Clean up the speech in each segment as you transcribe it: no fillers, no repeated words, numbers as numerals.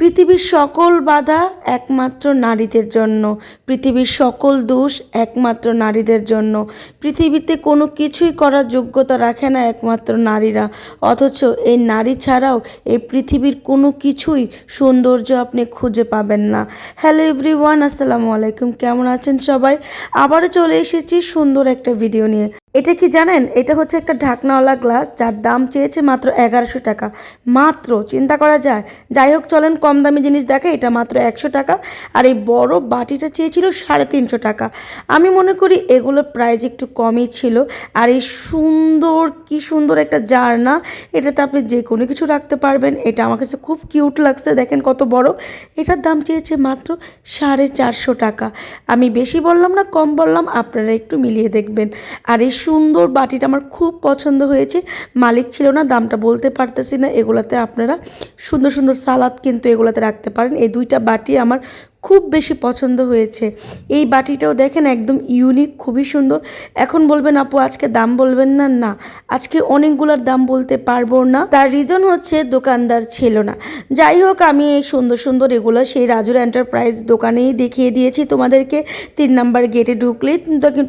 পৃথিবীর সকল বাধা একমাত্র নারীদের জন্য, পৃথিবীর সকল দোষ একমাত্র নারীদের জন্য। পৃথিবীতে কোনো কিছুই করার যোগ্যতা রাখে না একমাত্র নারীরা, অথচ এই নারী ছাড়াও এই পৃথিবীর কোনো কিছুই সৌন্দর্য আপনি খুঁজে পাবেন না। হ্যালো এভরিওয়ান, আসসালামু আলাইকুম। কেমন আছেন সবাই? আবারও চলে এসেছি সুন্দর একটা ভিডিও নিয়ে। এটা কি জানেন, এটা হচ্ছে একটা ঢাকনাওয়ালা গ্লাস, যার দাম চেয়েছে মাত্র 1100 টাকা। মাত্র, চিন্তা করা যায়। যাই হোক, চলেন কম দামি জিনিস দেখে। এটা মাত্র 100 টাকা। আর এই বড় বাটিটা চেয়েছিল 350 টাকা। আমি মনে করি এগুলোর প্রাইস একটু কমই ছিল। আর এই সুন্দর, কি সুন্দর একটা জার না, এটাতে আপনি যে কোনো কিছু রাখতে পারবেন। এটা আমার কাছে খুব কিউট লাগছে, দেখেন কত বড়। এটার দাম চেয়েছে মাত্র 450 টাকা। আমি বেশি বললাম না, কম বললাম, আপনারা একটু মিলিয়ে দেখবেন। আর এই সুন্দর বাটিটা আমার খুব পছন্দ হয়েছে। মালিক ছিল না, দামটা বলতে পারতেছি না। এগুলাতে আপনারা সুন্দর সুন্দর সালাদ কিন্তু এগুলাতে রাখতে পারেন। এই দুইটা বাটি আমার খুব বেশি পছন্দ হয়েছে। এই বাটিটাও দেখেন একদম ইউনিক, খুবই সুন্দর। এখন বলবেন আপু আজকে দাম বলবেন না, না আজকে অনেকগুলোর দাম বলতে পারবো না। তার রিজন হচ্ছে দোকানদার ছিল না। যাই হোক, আমি এই সুন্দর সুন্দর এগুলো সেই রাজুর এন্টারপ্রাইজ দোকানেই দেখিয়ে দিয়েছি তোমাদেরকে। 3 নাম্বার গেটে ঢুকলেই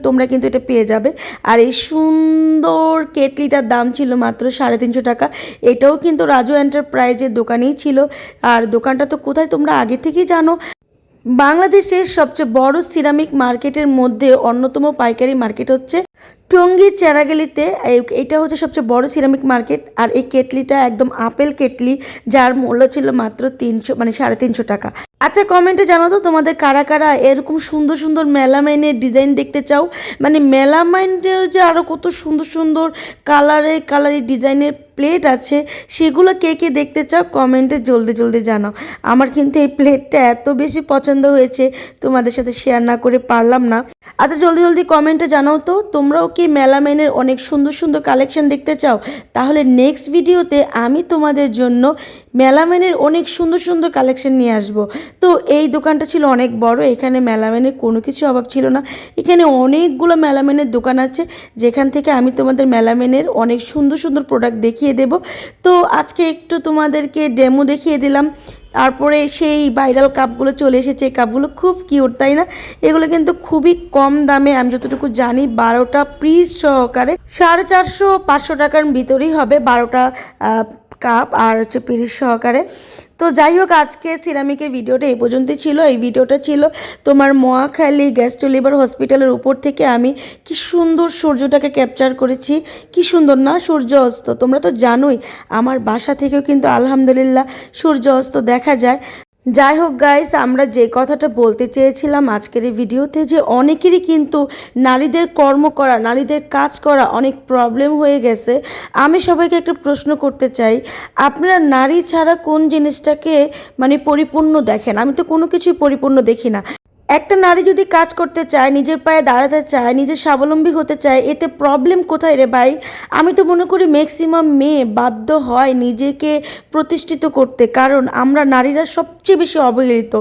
তোমরা কিন্তু এটা পেয়ে যাবে। আর এই সুন্দর কেটলিটার দাম ছিল মাত্র 350 টাকা। এটাও কিন্তু রাজু এন্টারপ্রাইজের দোকানেই ছিল। আর দোকানটা তো কোথায় তোমরা আগে থেকেই জানো। বাংলাদেশের সবচেয়ে বড় সিরামিক মার্কেটের মধ্যে অন্যতম পাইকারি মার্কেট হচ্ছে টঙ্গী চেরাগেলিতে। এটা হচ্ছে সবচেয়ে বড় সিরামিক মার্কেট। আর এই কেটলিটা একদম আপেল কেটলি, যার মূল্য ছিল মাত্র 300 মানে 350 টাকা। আচ্ছা, কমেন্টে জানো তো তোমাদের কারা কারা এরকম সুন্দর সুন্দর মেলামাইনের ডিজাইন দেখতে চাও। মানে মেলামাইনের যে আরও কত সুন্দর সুন্দর কালারি ডিজাইনের প্লেট আছে, সেগুলো কে কে দেখতে চাও কমেন্টে জলদি জলদি জানাও। আমার কিন্তু এই প্লেটটা এত বেশি পছন্দ হয়েছে, তোমাদের সাথে শেয়ার না করে পারলাম না। আচ্ছা, জলদি জলদি কমেন্টে জানাও তো তোমরাও কি মেলামাইনের অনেক সুন্দর সুন্দর কালেকশন দেখতে চাও। তাহলে নেক্সট ভিডিওতে আমি তোমাদের জন্য মেলামাইনের অনেক সুন্দর সুন্দর কালেকশন নিয়ে আসবো। তো এই দোকানটা ছিল অনেক বড়, এখানে মেলামাইনের কোনো কিছু অভাব ছিল না। এখানে অনেকগুলো মেলামাইনের দোকান আছে, যেখান থেকে আমি তোমাদের মেলামাইনের অনেক সুন্দর সুন্দর প্রোডাক্ট দেখিয়ে দেব। তো আজকে একটু তোমাদেরকে ডেমো দেখিয়ে দিলাম। তারপরে সেই ভাইরাল কাপগুলো চলে এসেছে। এই কাপগুলো খুব কিউট, তাই না? এগুলো কিন্তু খুবই কম দামে, আমি যতটুকু জানি 12টা পিস সহকারে 450-500 টাকার ভিতরেই হবে 12টা কাপ, আর হচ্ছে পিস সহকারে। তো যাই হোক, আজকে সিরামিকের ভিডিওটা এই পর্যন্তই ছিল। এই ভিডিওটা ছিল তোমার মহাখালী গ্যাস্ট্রো-লিভার হসপিটালের উপর থেকে আমি কি সুন্দর সূর্যটাকে ক্যাপচার করেছি। কি সুন্দর না সূর্য অস্ত? তোমরা তো জানোই আমার বাসা থেকেও কিন্তু আলহামদুলিল্লাহ সূর্য অস্ত দেখা যায়। যাই হোক গাইস, আমরা যে কথাটা বলতে চেয়েছিলাম আজকের এই ভিডিওতে, যে অনেকেরই কিন্তু নারীদের কর্ম করা, নারীদের কাজ করা অনেক প্রবলেম হয়ে গেছে। আমি সবাইকে একটা প্রশ্ন করতে চাই, আপনারা নারী ছাড়া কোন জিনিসটাকে মানে পরিপূর্ণ দেখেন? আমি তো কোনো কিছুই পরিপূর্ণ দেখি না। একটা নারী যদি কাজ করতে চায়, নিজের পায়ে দাঁড়াতে চায়, নিজের স্বাবলম্বী হতে চায়, এতে প্রবলেম কোথায় রে ভাই? আমি তো মনে করি ম্যাক্সিমাম মেয়ে বাধ্য হয় নিজেকে প্রতিষ্ঠিত করতে, কারণ আমরা নারীরা সবচেয়ে বেশি অবহেলিত।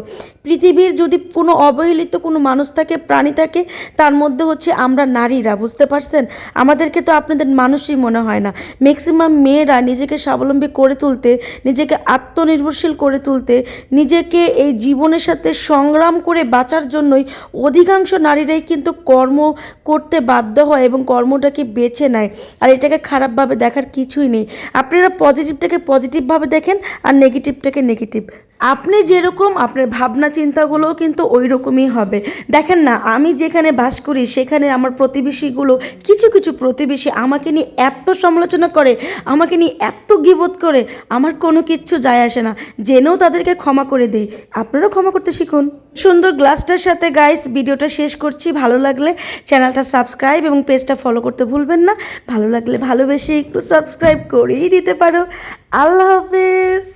পৃথিবীর যদি কোনো অবহেলিত কোনো মানুষ থাকে, প্রাণী থাকে, তার মধ্যে হচ্ছে আমরা নারীরা, বুঝতে পারছেন? আমাদেরকে তো আপনাদের মানুষই মনে হয় না। ম্যাক্সিমাম মেয়েরা নিজেকে স্বাবলম্বী করে তুলতে, নিজেকে আত্মনির্ভরশীল করে তুলতে, নিজেকে এই জীবনের সাথে সংগ্রাম করে বাঁচার জন্যই অধিকাংশ নারীরাই কিন্তু কর্ম করতে বাধ্য হয় এবং কর্মটাকে বেছে নেয়। আর এটাকে খারাপভাবে দেখার কিছুই নেই। আপনারা পজিটিভটাকে পজিটিভভাবে দেখেন আর নেগেটিভটাকে নেগেটিভ। আপনি যেরকম, আপনার ভাবনা চিন্তাগুলোও কিন্তু ওই রকমই হবে। দেখেন না, আমি যেখানে বাস করি সেখানে আমার প্রতিবেশীগুলো, কিছু কিছু প্রতিবেশী আমাকে নিয়ে এত সমালোচনা করে, আমাকে নিয়ে এত গীবত করে, আমার কোনো কিচ্ছু যায় আসে না, জেনেও তাদেরকে ক্ষমা করে দিই। আপনারাও ক্ষমা করতে শিখুন। সুন্দর গ্লাসটার সাথে গাইস ভিডিওটা শেষ করছি। ভালো লাগলে চ্যানেলটা সাবস্ক্রাইব এবং পেজটা ফলো করতে ভুলবেন না। ভালো লাগলে ভালোবেসে একটু সাবস্ক্রাইব করেই দিতে পারো। আল্লাহ হাফেজ।